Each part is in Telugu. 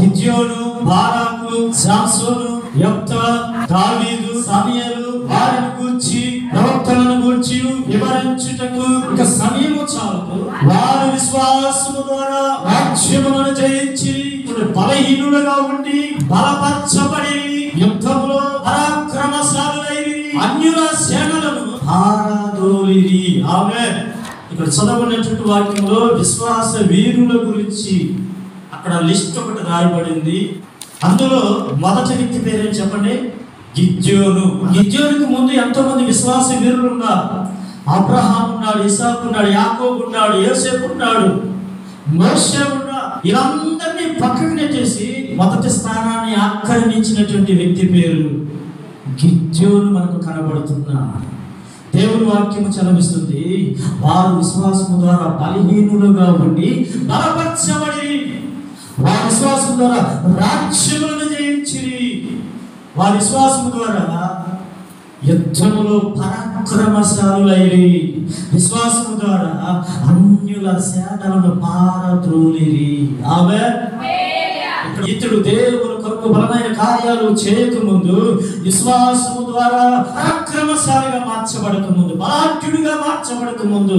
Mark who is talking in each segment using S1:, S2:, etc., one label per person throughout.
S1: గిద్యోను, బారాకు, శాంసోను, యెఫ్తా, దావీదు, సమూయేలు వారిని గూర్చి ప్రవక్తలను గూర్చి వివరించుటకు ఇక సమయము చాలదు. వారు విశ్వాసము ద్వారా రాజ్యములను జయించి బలహీనులుగా ఉండి బలపరచబడి యుద్ధములో పరాక్రమశాలులైరి అన్యుల సేనలను పారదోలిరి. ఆమేన్. ఇక్కడ చదవనటువంటి వాక్యంలో విశ్వాస వీరుల గురించి అక్కడ లిస్ట్ ఒకటి రాయబడింది. అందులో మొదటి వ్యక్తి పేరేం చెప్పండి? గిద్యోను. గిద్యోనుకు ముందు ఎంతో మంది విశ్వాస వీరులు ఉన్నారు. అబ్రహాం ఉన్నాడు, ఇసాకు ఉన్నాడు, యాకోబు ఉన్నాడు, యోసేపు ఉన్నాడు, మోషే ఉన్నాడు. వీళ్ళందరినీ పక్కకు నెట్టేసి మొదటి స్థానాన్ని ఆక్రమించినటువంటి వ్యక్తి పేరు గిద్యోను మనకు కనబడుతున్నాడు. దేవుని వాక్యము చలవిస్తుంది, వారు విశ్వాసము ద్వారా బలహీనులుగా ఉండి బలపరచబడి వారి విశ్వాసం ద్వారా రాజ్యములను జయించిరి. వారి విశ్వాసం ద్వారా యుద్ధములో పరాక్రమశాలులైరి. విశ్వాసము ద్వారా అన్యుల సేనలను పారద్రోలిరి. ఆమేన్. ఇతడు దేవుని కొరకు బలమైన కార్యాలు చేయకముందు విశ్వాసము ద్వారా పరాక్రమశాలిగా మార్చబడక ముందు, బలాఢ్యుడిగా మార్చబడక ముందు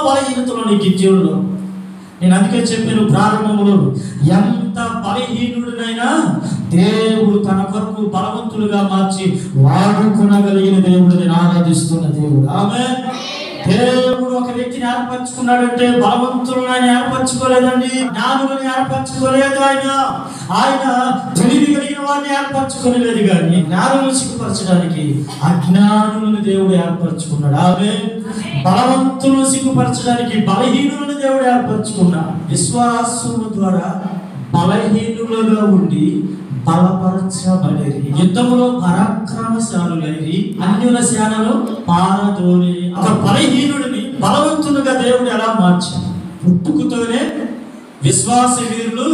S1: బలహీనతలోని గిద్యోనుడు. నేను అందుకే చెప్పాను ప్రారంభంలో, ఎంత బలహీనుడినైనా దేవుడు తన కొరకు బలవంతులుగా మార్చి వాడుకొనగలిగిన దేవుడు. నేను ఆరాధిస్తున్న దేవుడు. ఆమేన్. దేవుడు ఒక వ్యక్తిని ఏర్పరచుకున్నాడంటే బలవంతులను ఆయన ఏర్పరచుకోలేదండి, జ్ఞానులను ఏర్పరచుకోలేదు. ఆయన తెలివి కలిగిన వారిని ఏర్పరచుకోలేదు, కానీ జ్ఞానులను సిగ్గుపరచడానికి అజ్ఞానులను దేవుడు ఏర్పరచుకున్నాడు. ఆమేన్. బలవంతులను సిగ్గుపరచడానికి బలహీనులను దేవుడు ఏర్పరచుకున్నాడు. విశ్వాసము ద్వారా బలహీనులుగా ఉండి బలపరచబడేది. యుద్ధములో పరాక్రమశాలులైరి అన్యుల సేనలు పారదోలి. ఒక బలహీనుడిని బలవంతులుగా దేవుడు ఎలా మార్చాడు? పుట్టుకతోనే విశ్వాస వీరులు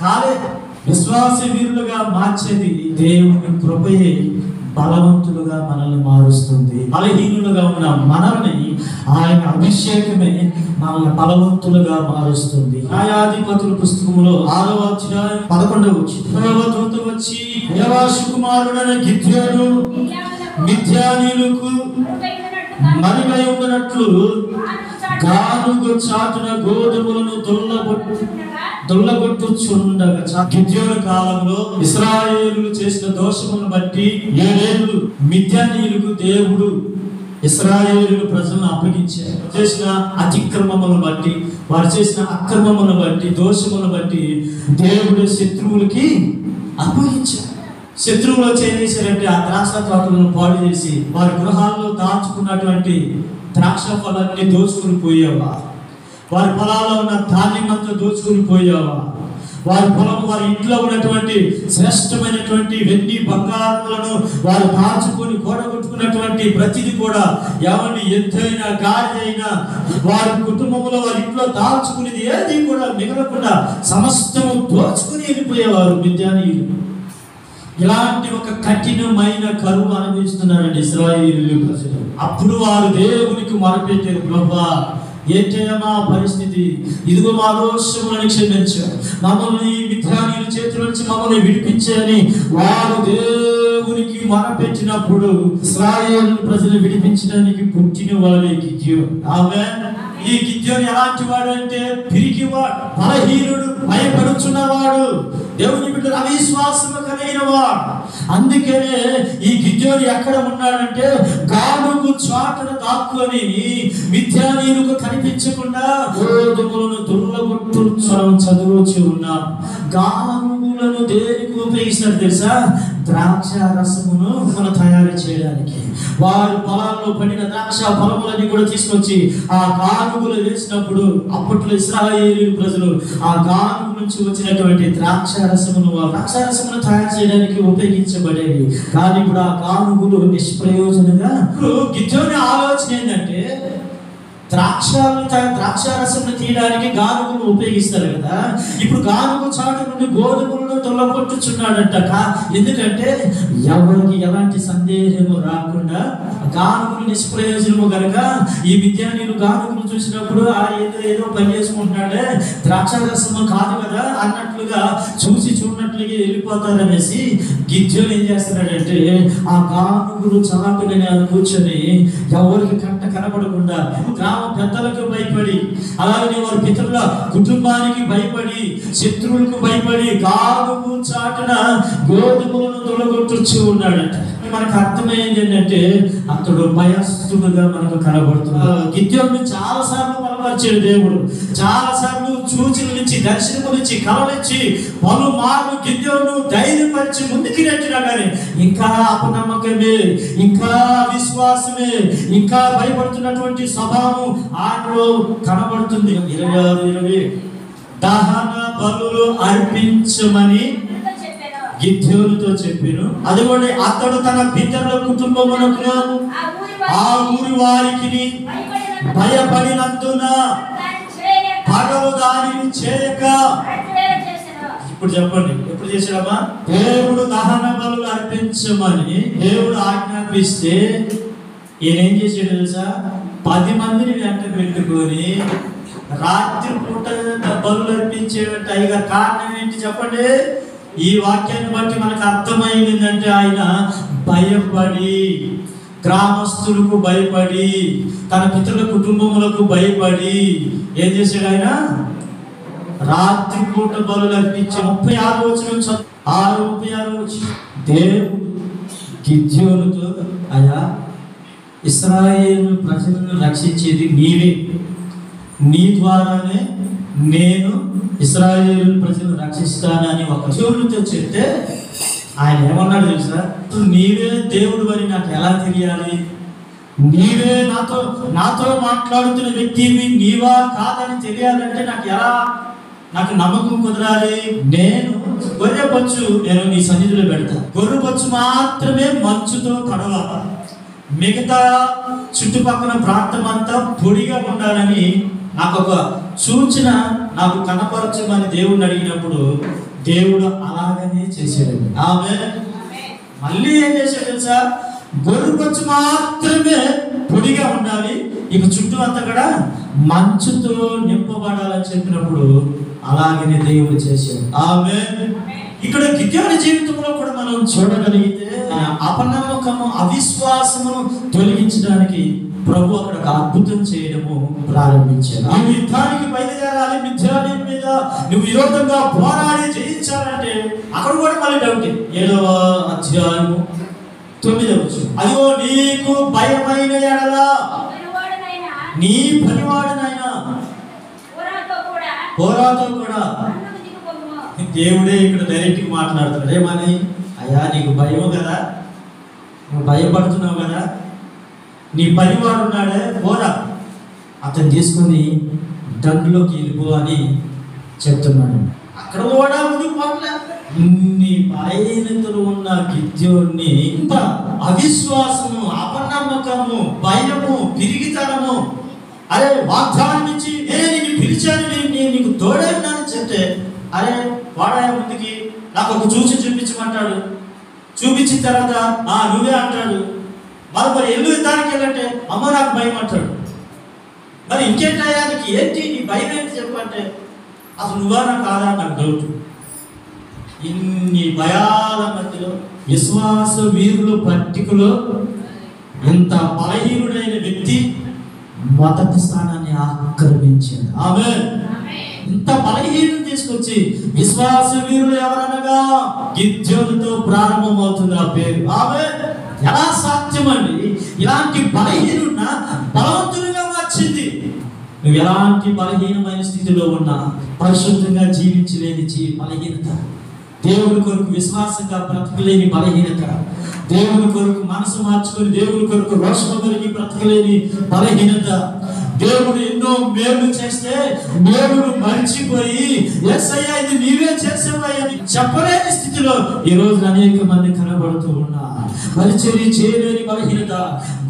S1: కాలేదు. విశ్వాస వీరులుగా మార్చేది దేవుని కృపయే. బలవంతులుగా మనల్ని మారుస్తుంది. బలహీనులుగా ఉన్న మనల్ని ఆయన అభిషేకమే మనల్ని బలవంతులుగా మారుస్తుంది. న్యాయాధిపతుల పుస్తకములో 6వ అధ్యాయం 11వ దూత వచ్చి యోవాషు కుమారుడైన గిద్యోను మిద్యానీయులకు మరిగై ఉన్నట్లు గానుగ చాటున గోధుమలను దొల్లగొట్టుచుండగా, గిద్యోను కాలంలో ఇశ్రాయేలులు చేసిన దోషములను బట్టి 7 ఏళ్ళు మిద్యానీయులకు దేవుడు ఇశ్రాయేలు ప్రజలను అప్పగించారు. చేసిన అతిక్రమములను బట్టి, వారు చేసిన అక్రమములను బట్టి, దోషములను బట్టి దేవుడు శత్రువులకి అప్పగించారు. శత్రువులు ఏం చేశారంటే ఆ ద్రాక్ష తోటలను పాడు చేసి వారి గృహాల్లో దాచుకున్నటువంటి ద్రాక్ష ఫలాన్ని దోచుకుని పోయేవా? వారి పొలాల్లో ఉన్న ధాన్యమంతా దోచుకుని పోయావా? వారి పొలం, వారి ఇంట్లో ఉన్నటువంటి శ్రేష్టమైనటువంటి వెండి బంగారములను వారు దాచుకొని కూడగొట్టుకున్నటువంటి ప్రతిదీ కూడా ఏమండి, ఎత్తైనా గాడిదైనా వారి కుటుంబంలో వారి ఇంట్లో దాచుకునేది ఏది కూడా మిగలకుండా సమస్తము దోచుకుని వెళ్ళిపోయేవారు మిద్యానీయులు. ఇలాంటి ఒక కఠినమైన కరువు అనుభవిస్తున్నారండి ఇశ్రాయేలు ప్రజలు. అప్పుడు వారు దేవునికి మొరపెట్టారు, ప్రభువా ఏంటయ్యా మా పరిస్థితి, ఇదిగో మా దోషములను క్షమించు, మమ్మల్ని మిద్యానీయుల చేతుల నుంచి మమ్మల్ని విడిపించని వారు దేవునికి మొరపెట్టినప్పుడు ఇశ్రాయేలు ప్రజలు విడిపించడానికి పుట్టిన వాడే గిద్యోను. ఆమేన్. ఈ గిద్యోను ఎలాంటి వాడు అంటే పిరికివాడు, బలహీనుడు, భయపడుచున్నవాడు, దేవుని బిడ్డలు అవిశ్వాసము కలిగిన వాడు. అందుకనే ఈ గిద్యోను ఎక్కడ ఉన్నాడంటే గానుగు చాటున దాక్కుని మిద్యానీయులకు కనిపించకుండా గోధుమలను దొల్లగొట్టుచడం చదువుచు ఉన్నాడు. గానుగులను దేనికి ఉపయోగిస్తారు తెలుసా? ద్రాక్ష రసమును మనం తయారు చేయడానికి. వారి పొలాల్లో పడిన ద్రాక్ష ఫలములని కూడా తీసుకొచ్చి ఆ గానుగులు వేసినప్పుడు అప్పట్లో ఇశ్రాయేలు ప్రజలు ఆ గానుగు నుంచి వచ్చినటువంటి ద్రాక్ష రసమును తయారు చేయడానికి ఉపయోగించబడేవి. కానీ ఇప్పుడు ఆ గానుగులు నిష్ప్రయోజనంగా. ఇప్పుడు గిద్యోని ఆలోచన ఏంటంటే ద్రాక్షారసం తీయడానికి గానుగులు ఉపయోగిస్తారు కదా. ఇప్పుడు గానుగు చాటు నుండి గోధుమలను తొలగొట్టుచున్నాడంట. ఎందుకంటే ఎవరికి ఎలాంటి సందేహము రాకుండా గానుగులు నిష్ప్రయోజనము కనుక ఈ మిద్యానీయులు గానుగులు చూసినప్పుడు ఏదో పని చేసుకుంటున్నాడే, ద్రాక్షారసము కాదు కదా అన్నట్లుగా చూసి చూడనట్లుగా వెళ్ళిపోతారనేసి గిద్యోను ఏం చేస్తున్నాడంటే ఆ గానుగులు చాటుని కూర్చొని ఎవరికి కంట కనబడకుండా గ్రామ పెద్దలకు భయపడి, అలాగే వారి పితరుల కుటుంబానికి భయపడి, శత్రువులకు భయపడి గానుగు చాటున గోధుమలను తొలగొట్టుచూ ఉన్నాడంట. మనకు అర్థమైంది ఏంటంటే అతడు భయస్థుడుగా మనకు కనబడుతున్నాడు. గిద్యోనుని చాలా సార్లు బలపరిచాడు దేవుడు. చాలా సార్లు సూచనలు ఇచ్చి, దర్శనములు ఇచ్చి, కలలిచ్చి, పలుమార్లు గిద్యోను ధైర్యపరిచి ముందుకు నెట్టినా కానీ ఇంకా అపనమ్మకమే, ఇంకా విశ్వాసమే, ఇంకా భయపడుతున్నటువంటి స్వభావం ఆయనలో కనబడుతుంది. 26:20 దహన బలులు అర్పించమని గిద్యోనుతో చెప్పాను. అదిగోండి అతడు తన పితరుల కుటుంబమునకు ఆ ఊరి వారికి భయపడినందున పగలు దానిని చేయక. ఇప్పుడు చెప్పండి, ఎప్పుడు చేశాడమ్మా? దేవుడు దహన బలులు అర్పించమని దేవుడు ఆజ్ఞాపిస్తే ఈయన ఏం చేసాడు తెలుసా? 10 మందిని వెంట పెట్టుకొని రాత్రి పూట బలులు అర్పించేట. ఇక కారణం ఏంటి చెప్పండి? ఈ వాక్యాన్ని బట్టి మనకు అర్థమైందంటే ఆయన భయపడి, గ్రామస్తులకు భయపడి, తన పితరుల కుటుంబములకు భయపడి ఏం చేశాడు? ఆయన రాత్రి పూట బలులు అర్పించి 36 దేవుడు గిద్యోనుతో, అయ్యా ఇశ్రాయేలు ప్రజలను రక్షించేది నీవే, నీ ద్వారానే నేను ఇశ్రాయేలు ప్రజలను రక్షిస్తానని ఒక దేవునితో చెప్తే ఆయన ఏమన్నాడు తెలుసా? నీవే దేవుడు అని నాకు ఎలా తెలియాలి? నీవే నాతో మాట్లాడుతున్న వ్యక్తివి నీవా కాదని తెలియాలంటే నాకు నమ్మకం కుదరాలి. నేను గొర్రె బొచ్చు నేను నీ సన్నిధిలో పెడతా. గొర్రె బొచ్చు మాత్రమే మంచుతో కడవాలి, మిగతా చుట్టుపక్కల ప్రాంతం అంతా పొడిగా ఉండాలని నాకు ఒక సూచన నాకు కనపరచమని దేవుడిని అడిగినప్పుడు దేవుడు అలాగనే చేశాడు. మళ్ళీ ఏం చేశాడు తెలుసా? గొర్రెపచ్చు మాత్రమే పొడిగా ఉండాలి, ఇక చుట్టూ అంతా కూడా మంచుతో నింపబడాలని చెప్పినప్పుడు అలాగనే దేవుడు చేశాడు. ఇక్కడ గిద్యోను జీవితంలో కూడా మనం చూడగలిగితే అపనమ్మకము, అవిశ్వాసమును తొలగించడానికి ప్రభు అక్కడ ఒక అద్భుతం చేయడము ప్రారంభించాడు. ఆ యుద్ధానికి బయలుదేరాలి, మిద్యానీయుల మీద నువ్వు విరోధంగా పోరాడి జయించాలంటే అక్కడ కూడా మళ్ళీ డౌట్. 7వ అధ్యాయము 9వ వచనం, అదిగో నీకు భయమైన ఎడల నీ పనివాడనైనా పోరాతో కూడా. దేవుడే ఇక్కడ డైరెక్ట్ మాట్లాడుతున్నాడు. ఏమని? అయ్యా నీకు భయం కదా, నువ్వు భయపడుతున్నావు కదా, నీ పనివాడు ఉన్నాడే పోరా, అతను తీసుకొని దండులోకి వెళ్ళిపో అని చెప్తున్నాడు. అక్కడ కూడా ముందుకు పోట్లే. ఇన్ని బలహీనతలు ఉన్న గిద్యోన్ని ఇంత అవిశ్వాసము, అపనమ్మకము, భయము, పిరిగితనము, అరే వాగ్దానం ఇచ్చి నేను పిలిచాను, నేను నీకు తోడైనానని చెప్తే అరే వాడా ముందుకి నాకు ఒక చూపించమంటాడు. చూపించిన తర్వాత నువ్వే అంటాడు. మరి ఎల్లు యుద్ధానికి వెళ్ళంటే అమ్మ నాకు భయం అంటాడు. మరి ఇంకేంటాయానికి ఏంటి నీ భయం ఏంటి చెప్పంటే అసలు నువ్వా నాకు కాదా నాకు డౌట్. ఇన్ని భయాల మధ్యలో విశ్వాస వీరుల పట్టికలో ఇంత బలహీనుడైన వ్యక్తి మొదటి స్థానాన్ని ఆక్రమించాడు. ఇంత బలహీనం తీసుకొచ్చి విశ్వాస వీరులు ఎవరనగా గిద్యోనుతో ప్రారంభమవుతుంది ఆ పేరు. ఎలా సాధ్యమండి? ఇలాంటి బలహీనున్న బలవంతునిగా మార్చింది. నువ్వు ఎలాంటి బలహీనమైన స్థితిలో ఉన్నా పరిశుద్ధంగా జీవించలేని బలహీనత, దేవుని కొరకు విశ్వాసంగా బ్రతకలేని బలహీనత, దేవుని కొరకు మనసు మార్చుకొని దేవుని కొరకు రోషము కలిగి బ్రతకలేని బలహీనత, దేవుడు ఎన్నో మేలు చేస్తే మేలును మర్చిపోయి యేసయ్యా ఇది నీవే చేసేవయ్యా అని చెప్పలేని స్థితిలో ఈ రోజు అనేక మంది కనబడుతూ ఉన్నారు. పరిచర్య చేయలేని బలహీనత,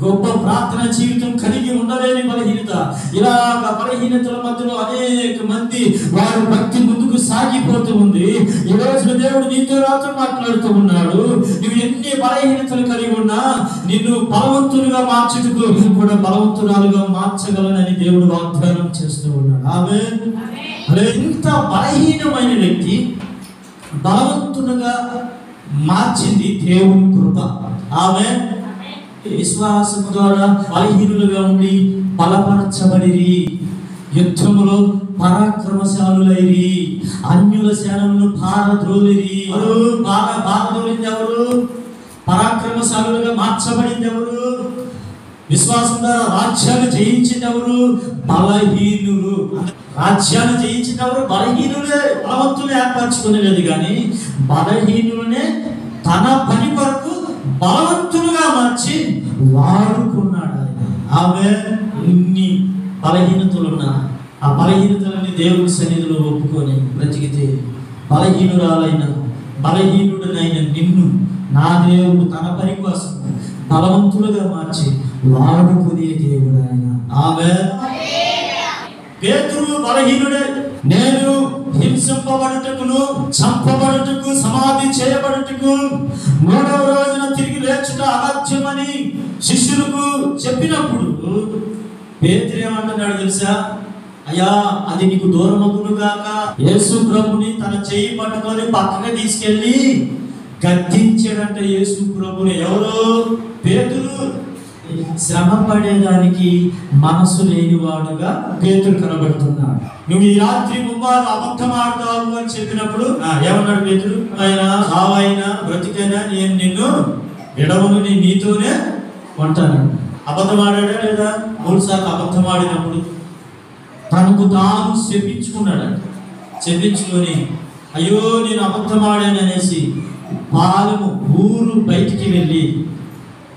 S1: గొప్ప ప్రార్థన జీవితం కలిగి ఉండలేని బలహీనత, ఇలాగ బలహీనతల మధ్యలో అనేక మంది వారి భక్తి ముందుకు సాగిపోతూ ఉంది. ఈ రోజు దేవుడు నీతో రాత్రి మాట్లాడుతూ ఉన్నాడు. నువ్వు ఎన్ని బలహీనతలు కలిగి ఉన్నా నిన్ను బలవంతులుగా మార్చుటకు కూడా బలవంతురాలుగా మార్చగలనని దేవుడు వాగ్దానం చేస్తూ ఉన్నాడు. ఆమేన్. ఇంత బలహీనమైన వ్యక్తి బలవంతులుగా మార్చింది దేవుని కృప. ఆమేన్. విశ్వాసం ద్వారా బలహీనులుగా ఉండి బలపరచబడిరి, యుద్ధములో పరాక్రమశాలులైరి, అన్యుల సేనలను పారద్రోలిరి. పారద్రోలింది ఎవరు? పరాక్రమశాలులుగా మార్చబడింది ఎవరు? విశ్వాసం ద్వారా రాజ్యాలు జయించింది ఎవరు? బలహీనులు. రాజ్యాలు జయించిన ఎవరు? బలహీనులే. బలవంతులు ఏర్పరచుకునేది కానీ బలహీనులనే తన పని కొరకు బలవంతులుగా మార్చి వాడుకున్నాడు ఆయన. ఆమె ఇన్ని బలహీనతలున్నా ఆ బలహీనతలని దేవుని సన్నిధిలో ఒప్పుకొని బ్రతికితే బలహీనురాలైన బలహీనుడనైన నిన్ను నా దేవుడు తన పని కోసం బలవంతులుగా మార్చి వాడుకునే దేవుడు ఆయన. ఆమె పేతురు బలహీనుడే. నేను హింసింపబడుటకును చంపబడుటకు సమాధి చేయబడుటకు 3వ రోజున తిరిగి లేచుట అసాధ్యమని శిష్యులకు చెప్పినప్పుడు పేతురు ఏమంటున్నాడు తెలుసా? అయ్యా అది నీకు దూరమగును గాక. యేసు ప్రభుని తన చెయ్యి పట్టుకొని పక్కగా తీసుకెళ్ళి గద్దించాడంట యేసు ప్రభుని. ఎవరు? పేతురు. శ్రమ పడేదానికి మనసు లేనివాడుగా పేతురు కనబడుతున్నాడు. నువ్వు ఈ రాత్రి ముమ్మారు అబద్ధం ఆడతావు అని చెప్పినప్పుడు ఏమన్నాడు పేతురు? ఆయన సావైనా బ్రతికైనా నేను నిన్ను విడవను, నీతోనే ఉంటాను. అబద్ధం ఆడాడా లేదా? 3 సార్లు అబద్ధం ఆడినప్పుడు తనకు తాను చెప్పించుకున్నాడంట. చెప్పించుకొని అయ్యో నేను అబద్ధం ఆడాను అనేసి పాలము ఊరు బయటికి వెళ్ళి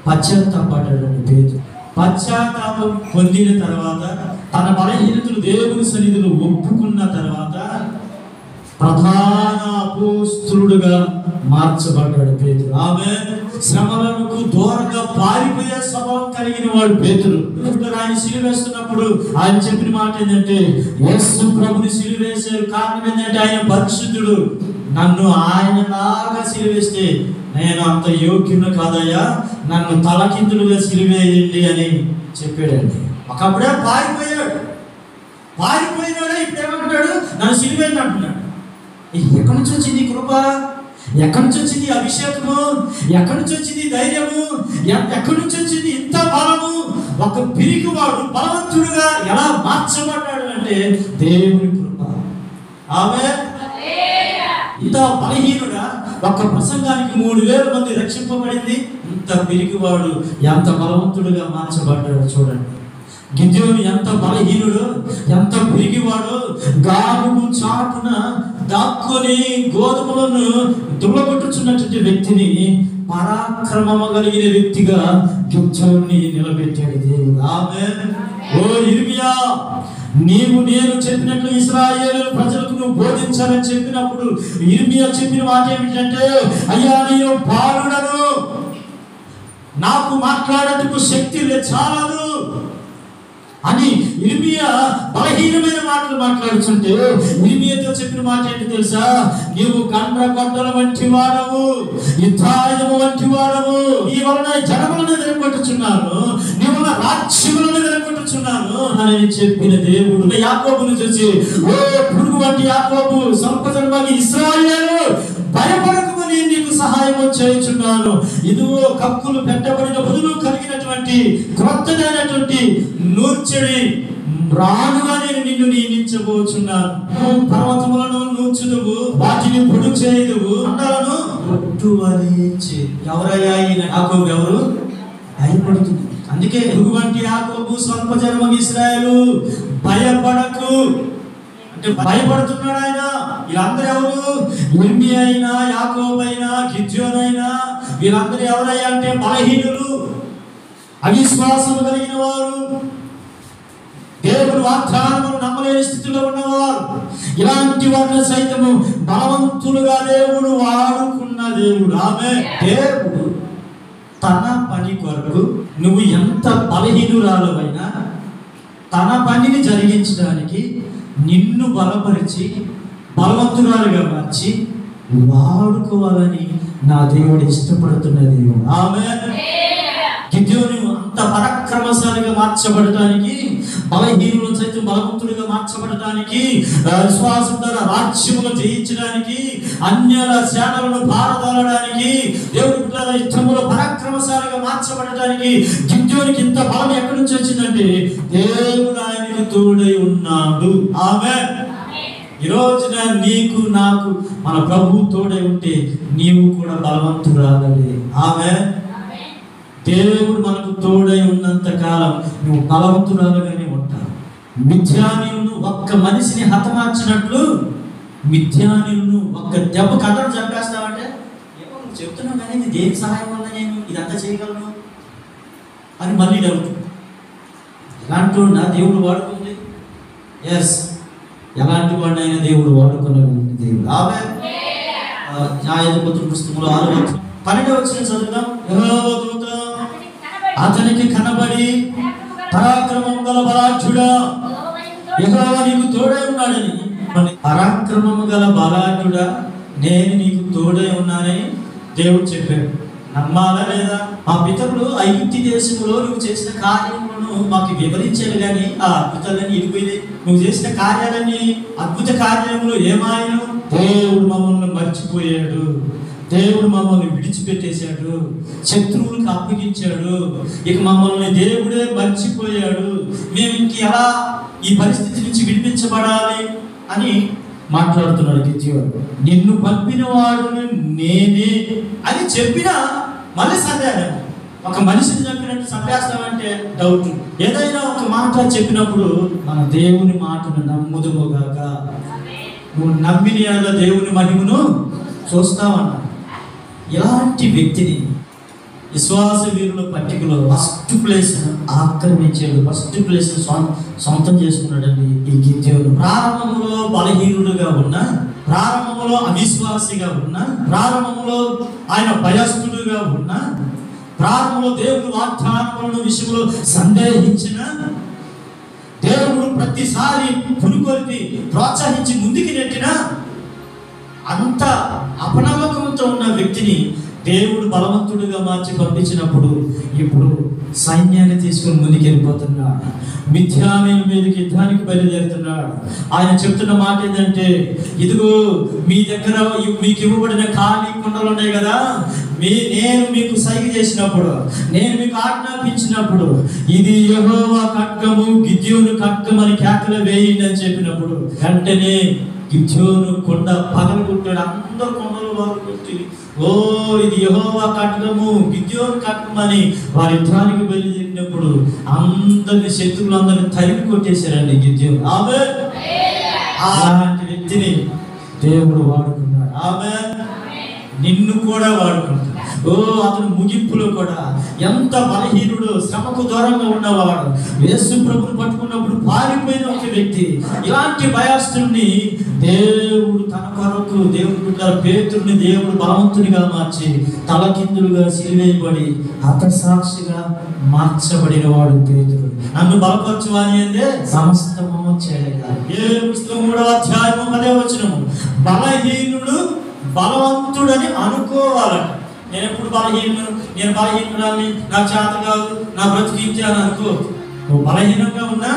S1: పశ్చాత్తాపడ్డాడు పేతురు. పశ్చాత్తాపం పొందిన తర్వాత తన బలహీనతలు దేవుని సన్నిధిలో ఒప్పుకున్న తర్వాత ప్రధాన అపోస్తలుడుగా మార్చబడ్డాడు పేతురు. ఆమె శ్రమలకు దూరంగా పారిపోయే స్వభావం కలిగిన వాడు పేతురు. ఆయన సిలువేస్తున్నప్పుడు ఆయన చెప్పిన మాట ఏంటంటే యేసు ప్రభుని సిలువేశారు. కారణం ఏంటంటే ఆయన పరిశుద్ధుడు. నన్ను ఆయనలాగా సిలువేస్తే నేను అంత యోగ్యుడు కాదయ్యా, నన్ను తలకిందులుగా సిలువేయండి అని చెప్పాడండి. ఒకప్పుడే పారిపోయాడు. పారిపోయినాడే ఇప్పుడు ఏమంటున్నాడు? నన్ను సిలువేయండి అంటున్నాడు. ఎక్కడి నుంచి వచ్చింది కృప? ఎక్కడి నుంచి వచ్చింది అభిషేకము? ఎక్కడి నుంచి వచ్చింది ధైర్యము? ఎక్కడి నుంచి వచ్చింది ఇంత బలము? ఒక పిరికివాడు బలవంతుడుగా ఎలా మార్చబడ్డాడు అంటే దేవుని కృప. ఆమె ఇంత బలహీనుడా ఒక ప్రసంగానికి 3000 మంది రక్షింపబడింది. ఇంత పిరికివాడు ఎంత బలవంతుడుగా మార్చబడ్డాడు చూడండి. గిద్యోను ఎంత బలహీనుడు, ఎంత పిరిగివాడు. గానుగు చాటున దాక్కుని గోధుమలను దుమ్మగొట్టుచున్నటువంటి వ్యక్తిని పరాక్రమము కలిగిన వ్యక్తిగా గిద్యోనుని నిలబెట్టాడు దేవుడు. ఆమేన్. ఓ ఇర్మియా, నీవు నేను చెప్పినట్లు ఇశ్రాయేలు ప్రజలకు నువ్వు బోధించాలని చెప్పినప్పుడు ఇర్మియా చెప్పిన మాట ఏమిటంటే అయ్యా నేను బాలుడను, నాకు మాట్లాడేందుకు శక్తి చాలదు అని ఇర్మియా బలహీనమైన మాటలు మాట్లాడుతుంటే ఇర్మియాతో చెప్పిన మాట ఏంటి తెలుసా? నీవు గొడ్డల వంటి వాడవు, యుద్ధాయుధము వంటి వాడవు. నీ వలన జనములను వెలగొట్టుచున్నాను, నీ వలన రాజ్యములను వెలగొట్టుచున్నాను అని చెప్పిన దేవుడు యాకోబును చూసి ఓ పురుగు వంటి యాకోబు, సంపదకి ఇశ్రాయేలు భయపడకమని నీకు సహాయం చేయుచున్నాను. ఇదిగో కక్కులు పెట్టబడిన బదులు కలిగినటువంటి క్రొత్తదైనటువంటి నూర్చడి రానుగా నేను నిన్ను నియమించబోచున్నాను. పర్వతములను నూర్చుదువు, వాటిని పొడు చేయుదువు, కొండలను కొట్టువలించి. ఎవరయ్యా ఈయన యాకోబు? ఎవరు? భయపడుతుంది. అందుకే పురుగు వంటి యాకోబు, స్వల్ప జన్మకి ఇశ్రాయేలు భయపడకు అంటే భయపడుతున్నాడు ఆయన. వీళ్ళందరూ ఎవరు? ఇర్మియా అయినా, యాకోబు అయినా, గిద్యోను అయినా వీళ్ళందరూ ఎవరయ్యా అంటే బలహీనులు, అవిశ్వాసం కలిగిన వారు, దేవుని వాగ్దానమును నమ్మలేని స్థితిలో ఉన్నవారు, ఇలాంటి వారిని సైతము బలవంతులుగా దేవుడు వాడుకున్న దేవుడు. ఆమె దేవుడు తన పని కొరకు నువ్వు ఎంత బలహీనురాలవైనా తన పనిని జరిగించడానికి నిన్ను బలపరిచి బలవంతురాలుగా మార్చి వాడుకోవాలని నా దేవుడు ఇష్టపడుతున్న దేవుడు. ఆమేన్. గిద్యోను అంత పరాక్రమశాలిగా మార్చబడటానికి, బలహీనులను సైతం బలవంతుడిగా మార్చబడటానికి, విశ్వాసం ద్వారా రాజ్యములు జయించడానికి, అన్యుల సేనలను పారదోలడానికి, దేవుడి బిడ్డల యుద్ధములో పరాక్రమశాలిగా మార్చబడటానికి గిద్యోనికి ఇంత బలం ఎక్కడి నుంచి వచ్చిందంటే దేవుడు ఆయనకు తోడై ఉన్నాడు. ఆమేన్. ఈ రోజున నీకు నాకు మన ప్రభు తోడై ఉంటే నీవు కూడా బలవంతురాలే. ఆమేన్. దేవుడు మనకు తోడై ఉన్నంత కాలం నువ్వు బలవంతురాలుగానే ఉంటావు. మిథ్యానీయులను ఒక్క మనిషిని హతమార్చినట్లు మిథ్యానీయులను ఒక్క దెబ్బ కథను చంపేస్తావంటే ఏమో నువ్వు చెప్తున్నావు కానీ నీ దేని సహాయం వల్ల నేను ఇదంతా చేయగలను అని మళ్ళీ డౌట్. ఎలాంటి నా దేవుడు వాడుకుంది? ఎస్, ఎలాంటి వాడినైనా దేవుడు వాడుకోగలిగిన దేవుడు. ఆమేన్. న్యాయాధిపతుల పుస్తకంలో 6వ వచనం చదువుదాం. యెహోవా దూత అతనికి కనబడి పరాక్రమం గల బలాఢ్యుడా, యెహోవా నీకు తోడై ఉన్నాడని. పరాక్రమము గల బలాఢ్యుడా, నేను నీకు తోడై ఉన్నానని దేవుడు చెప్పాడు. నమ్మాలా లేదా? మా పితరులు ఐగుప్తు దేశంలో నువ్వు చేసిన కార్యములను మాకు వివరించారు కానీ ఆ అద్భుతాలన్నీ ఇడిపోయినాయి. నువ్వు చేసిన కార్యాలన్నీ అద్భుత కార్యములు ఏమాయను? దేవుడు మమ్మల్ని మర్చిపోయాడు, దేవుడు మమ్మల్ని విడిచిపెట్టేశాడు, శత్రువులకు అప్పగించాడు, ఇక మమ్మల్ని దేవుడే మర్చిపోయాడు, మేము ఇంక ఎలా ఈ పరిస్థితి నుంచి విడిపించబడాలి అని మాట్లాడుతున్నాడు గిద్యోను. నిన్ను పంపిన వాడు నేనే అని చెప్పినా మళ్ళీ సందేహం. ఒక మనిషిని చెప్పినట్టు చంపేస్తామంటే డౌట్. ఏదైనా ఒక మాట చెప్పినప్పుడు మన దేవుని మాటను నమ్ముదుముగాక. నువ్వు నమ్మిన దేవుని మహిమను చూస్తావన్నా. ఇలాంటి వ్యక్తిని విశ్వాస వీరుల పట్టికలో ఫస్ట్ ప్లేస్ ఆక్రమించాడు, ఫస్ట్ ప్లేస్ సొంతం చేసుకున్నాడండి ఈ గిద్యోను. ప్రారంభంలో బలహీనుడుగా ఉన్న, ప్రారంభంలో అవిశ్వాసిగా ఉన్న, ప్రారంభంలో ఆయన భయస్థుడుగా ఉన్న, ప్రారంభంలో దేవుని వాగ్దానముల విషయంలో సందేహించిన, దేవుడు ప్రతిసారి పురుకొల్పి ప్రోత్సహించి ముందుకు నెట్టిన అంత అపనమ్మకంతో ఉన్న వ్యక్తిని దేవుడు బలవంతుడిగా మార్చి పంపించినప్పుడు ఇప్పుడు సైన్యాన్ని తీసుకుని ముందుకు వెళ్ళిపోతున్నాడు. మిథ్యానీయుల మీదకి యుద్ధానికి బయలుదేరుతున్నాడు. ఆయన చెప్తున్న మాట ఏంటంటే, ఇదిగో మీ దగ్గర మీకు ఇవ్వబడిన ఖాళీ కుండలు ఉన్నాయి కదా, నేను మీకు సైగ చేసినప్పుడు, నేను మీకు ఆజ్ఞాపించినప్పుడు ఇది యెహోవా ఖడ్గము, గిద్యోను ఖడ్గం అని కేకలు వేయండి అని చెప్పినప్పుడు వెంటనే గిద్యోను కొండ పగలగొట్టాడు. అందరూ కొండలు పగలగొట్టి, ఓ ఇది యెహోవా ఖడ్గము, గిద్యోను ఖడ్గం అని వారి యుద్ధానికి బయలుదేరినప్పుడు అందరిని శత్రువులందరినీ తరిమి కొట్టేశారండి గిద్యోను. ఆమేన్. అలాంటి వ్యక్తిని దేవుడు వాడుకున్నాడు. ఆమేన్. నిన్ను కూడా వాడుకుంటాడు. ఓ అతను ముగింపులో కూడా ఎంత బలహీనుడు, శ్రమకు దూరంగా ఉన్నవాడు, యేసు ప్రభువును పట్టుకున్నప్పుడు పారిపోయిన ఒక వ్యక్తి, ఇలాంటి భయస్తుడిని దేవుడు తన కొరకు, దేవుడు బిడ్డల పేతురుని దేవుడు బలవంతునిగా మార్చి తలకిందులుగా సిలువేయబడి హతసాక్షిగా మార్చబడిన వాడు పేతురు. నన్ను బలపరచువాని అంటే సమస్తము చేయగలరు. 3వ అధ్యాయము 10వ వచనము. బలహీనుడు బలవంతుడని అనుకోవాలట. నేను ఎప్పుడు నేను బలహీనురాలని, నా చేత కాదు, నా బ్రతికించే అని అనుకో. నువ్వు బలహీనంగా ఉన్నా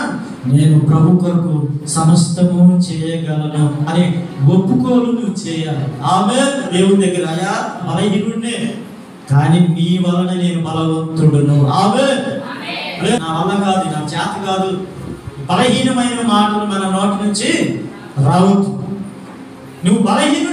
S1: నేను ప్రభు కొరకు సమస్తము చేయగలను అని ఒప్పుకోలు నువ్వు చేయాలి. ఆమేన్. దేవుని దగ్గర అయా బలహీనుడినే, కానీ నీ వలన నేను బలవంతుడును. ఆమేన్. నా వల్ల కాదు, నా చేత కాదు, బలహీనమైన మాటలు మన నోటి నుంచి రావద్దు. నువ్వు బలహీనుడివే,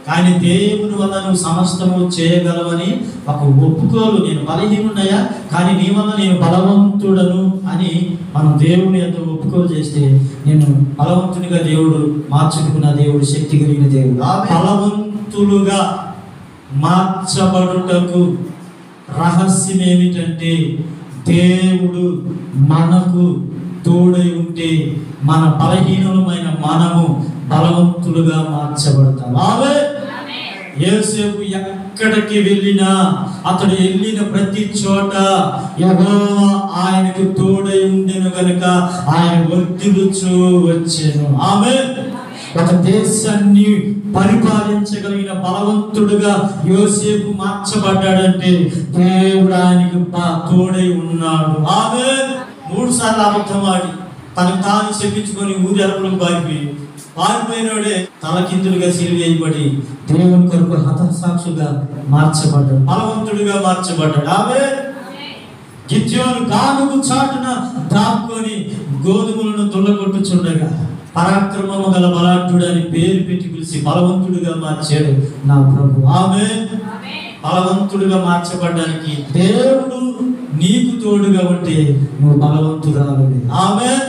S1: కానీ దేవుని వల్ల నువ్వు సమస్తము చేయగలవని ఒక ఒప్పుకోలు. నేను బలహీనుడయ్యా, కానీ నీ వల్ల నేను బలవంతుడను అని మనం దేవుని యొక్క ఒప్పుకోలు చేస్తే నేను బలవంతునిగా దేవుడు మార్చుకున్న దేవుడు, శక్తి కలిగిన దేవుడు. బలవంతులుగా మార్చబడుటకు రహస్యం ఏమిటంటే దేవుడు మనకు తోడై ఉంటే మన బలహీనమైన మనము బలవంతులుగా మార్చబడతాం. ఆమేన్. యోసేపు ఎక్కడికి వెళ్ళినా, అతడు వెళ్ళిన ప్రతి చోట యెహోవా ఆయనకు తోడై ఉండెను గనుక ఆయన వర్ధిల్లుచూ వచ్చెను. ఆమేన్. ఒక దేశాన్ని పరిపాలించగలిగిన బలవంతుడుగా యోసేపు మార్చబడ్డాడంటే దేవుడు ఆయనకు తోడై ఉన్నాడు. ఆమేన్. 3 సార్లు అబద్ధమాడి తనకు తాను చెప్పించుకొని ఊరి అరుపులకు పారిపోయినోడే తలకిందులుగా సిలువ వేయబడి దేవుని కొరకు హతసాక్షిగా మార్చబడ్డాడు, బలవంతుడిగా మార్చబడ్డాడు. ఆమేన్. గిద్యోను గానుగు చాటున దాక్కొని గోధుమలను దుల్లగొట్టుచుండగా పరాక్రమము గల బలాఢ్యుడు అని పేరు పెట్టి పిలిచి బలవంతుడిగా మార్చాడు నా ప్రభు. ఆమేన్. బలవంతుడిగా మార్చబడ్డానికి దేవుడు నీకు తోడుగా ఉంటే నువ్వు బలవంతురాలివి. ఆమేన్.